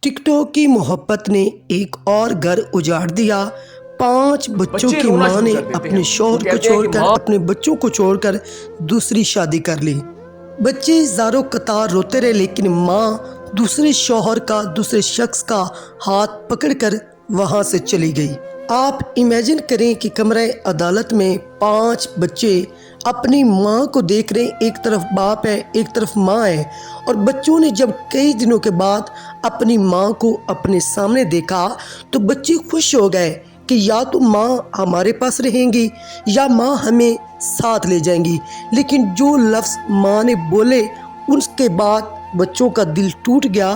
Tick tock की मोहब्बत ने एक और घर उजाड़ दिया। 5 बच्चों की मां ने अपने शौहर को छोड़कर अपने बच्चों को छोड़कर दूसरी शादी कर ली। बच्चे ज़ारो कतार रोते रहे, लेकिन मां दूसरे शौहर का, दूसरे शख्स का हाथ पकड़कर वहां से चली गई। आप इमेजिन करें कि कमरे अदालत में 5 बच्चे अपनी माँ को देख रहे हैं। एक तरफ बाप है, एक तरफ माँ है, और बच्चों ने जब कई दिनों के बाद अपनी माँ को अपने सामने देखा तो बच्चे खुश हो गए कि या तो माँ हमारे पास रहेंगी या माँ हमें साथ ले जाएंगी। लेकिन जो लफ्ज़ माँ ने बोले उसके बाद बच्चों का दिल टूट गया।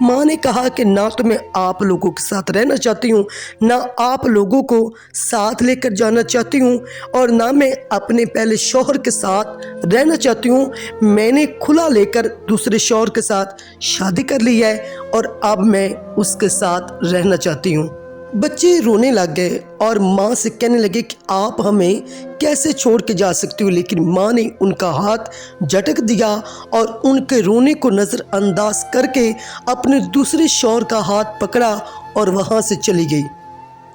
माँ ने कहा कि ना तो मैं आप लोगों के साथ रहना चाहती हूँ, ना आप लोगों को साथ लेकर जाना चाहती हूँ, और ना मैं अपने पहले शौहर के साथ रहना चाहती हूँ। मैंने खुला लेकर दूसरे शौहर के साथ शादी कर ली है और अब मैं उसके साथ रहना चाहती हूँ। बच्चे रोने लग गए और माँ से कहने लगे कि आप हमें कैसे छोड़ के जा सकती हो। लेकिन माँ ने उनका हाथ झटक दिया और उनके रोने को नज़रअंदाज करके अपने दूसरे शौहर का हाथ पकड़ा और वहाँ से चली गई।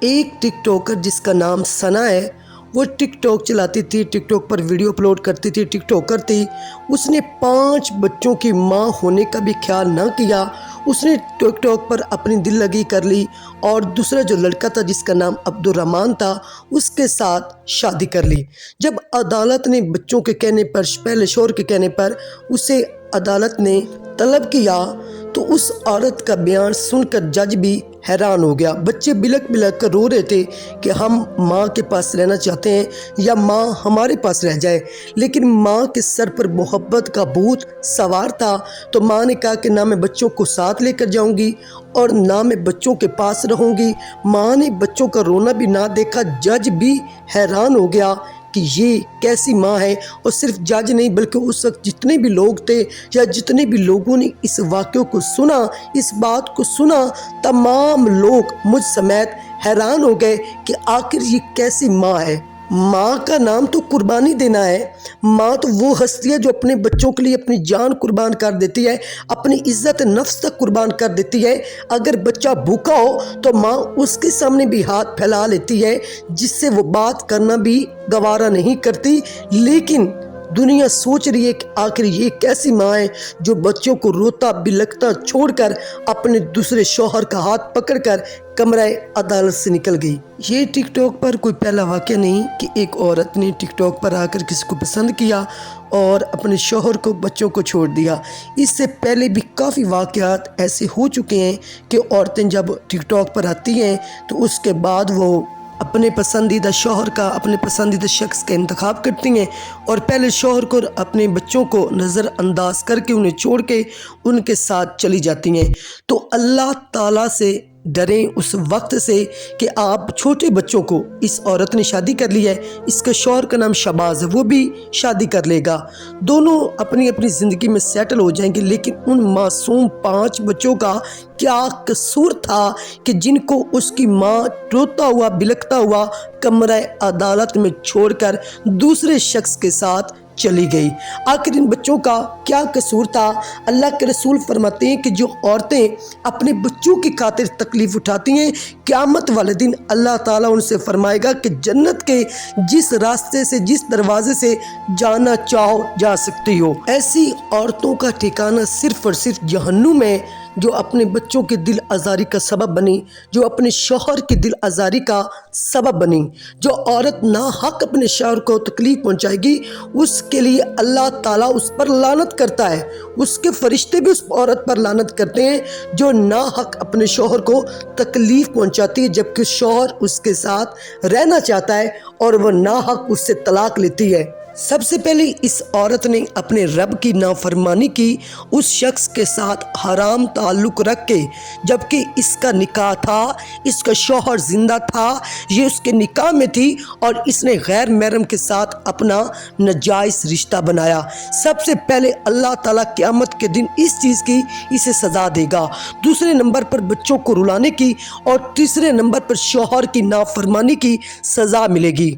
एक टिकटॉकर जिसका नाम सना है, वो टिकटॉक चलाती थी, टिकटॉक पर वीडियो अपलोड करती थी, टिकटॉकर थी। उसने 5 बच्चों की माँ होने का भी ख्याल न किया। उसने टिकटॉक पर अपनी दिल लगी कर ली और दूसरा जो लड़का था जिसका नाम अब्दुर्रहमान था, उसके साथ शादी कर ली। जब अदालत ने बच्चों के कहने पर, पहले शौहर के कहने पर उसे अदालत ने तलब किया तो उस औरत का बयान सुनकर जज भी हैरान हो गया। बच्चे बिलक बिलक कर रो रहे थे कि हम माँ के पास रहना चाहते हैं या माँ हमारे पास रह जाए। लेकिन माँ के सर पर मोहब्बत का भूत सवार था, तो माँ ने कहा कि ना मैं बच्चों को साथ लेकर जाऊंगी और ना मैं बच्चों के पास रहूंगी। माँ ने बच्चों का रोना भी ना देखा। जज भी हैरान हो गया कि ये कैसी माँ है। और सिर्फ जज नहीं बल्कि उस वक्त जितने भी लोग थे या जितने भी लोगों ने इस वाक़े को सुना, इस बात को सुना, तमाम लोग मुझ समेत हैरान हो गए कि आखिर ये कैसी माँ है। माँ का नाम तो कुर्बानी देना है। माँ तो वो हस्ती है जो अपने बच्चों के लिए अपनी जान कुर्बान कर देती है, अपनी इज्जत नफ्स तक कुर्बान कर देती है। अगर बच्चा भूखा हो तो माँ उसके सामने भी हाथ फैला लेती है, जिससे वो बात करना भी गवारा नहीं करती। लेकिन दुनिया सोच रही है कि आखिर ये कैसी माँ है जो बच्चों को रोता बिलखता छोड़कर अपने दूसरे शौहर का हाथ पकड़कर कमरे अदालत से निकल गई। ये टिकटॉक पर कोई पहला वाक़या नहीं कि एक औरत ने टिकटॉक पर आकर किसी को पसंद किया और अपने शौहर को, बच्चों को छोड़ दिया। इससे पहले भी काफ़ी वाक़यात ऐसे हो चुके हैं कि औरतें जब टिकटॉक पर आती हैं तो उसके बाद वो अपने पसंदीदा शौहर का, अपने पसंदीदा शख्स का इंतखाब करती हैं और पहले शौहर को, अपने बच्चों को नज़रअंदाज करके उन्हें छोड़ के उनके साथ चली जाती हैं। तो अल्लाह ताला से डरें उस वक्त से कि आप छोटे बच्चों को, इस औरत ने शादी कर ली है, इसके शौहर का नाम शहबाज है, वो भी शादी कर लेगा, दोनों अपनी अपनी ज़िंदगी में सेटल हो जाएंगे। लेकिन उन मासूम 5 बच्चों का क्या कसूर था कि जिनको उसकी माँ रोता हुआ बिलखता हुआ कमरे अदालत में छोड़कर दूसरे शख्स के साथ चली गई। आखिर इन बच्चों का क्या कसूर था? अल्लाह के रसूल फरमाते हैं कि जो औरतें अपने बच्चों की खातिर तकलीफ़ उठाती हैं, क़यामत वाले दिन अल्लाह ताला उनसे फरमाएगा कि जन्नत के जिस रास्ते से, जिस दरवाजे से जाना चाहो जा सकती हो। ऐसी औरतों का ठिकाना सिर्फ़ और सिर्फ जहन्नुम है, जो अपने बच्चों के दिल आज़ारी का सबब बनी, जो अपने शौहर की दिल आज़ारी का सबब बनी। जो औरत ना हक अपने शौहर को तकलीफ़ पहुंचाएगी, उसके लिए अल्लाह ताला उस पर लानत करता है। उसके फरिश्ते भी उस औरत पर लानत करते हैं जो ना हक अपने शौहर को तकलीफ़ पहुंचाती है, जबकि शौहर उसके साथ रहना चाहता है और वह ना हक उससे तलाक लेती है। सबसे पहले इस औरत ने अपने रब की नाफरमानी की, उस शख्स के साथ हराम ताल्लुक़ रख के, जबकि इसका निकाह था, इसका शौहर जिंदा था, ये उसके निकाह में थी और इसने गैर महरम के साथ अपना नाजायज़ रिश्ता बनाया। सबसे पहले अल्लाह ताला क़यामत के दिन इस चीज़ की इसे सज़ा देगा। दूसरे नंबर पर बच्चों को रुलाने की और तीसरे नंबर पर शौहर की नाफरमानी की सज़ा मिलेगी।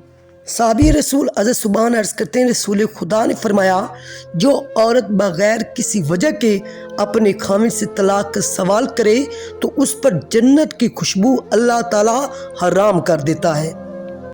صحابی رسول حضرت سبحان عرض کرتے ہیں رسول خدا نے فرمایا جو عورت بغیر کسی وجہ کے اپنے خاوند سے طلاق کا سوال کرے تو اس پر جنت کی خوشبو اللہ تعالی حرام کر دیتا ہے۔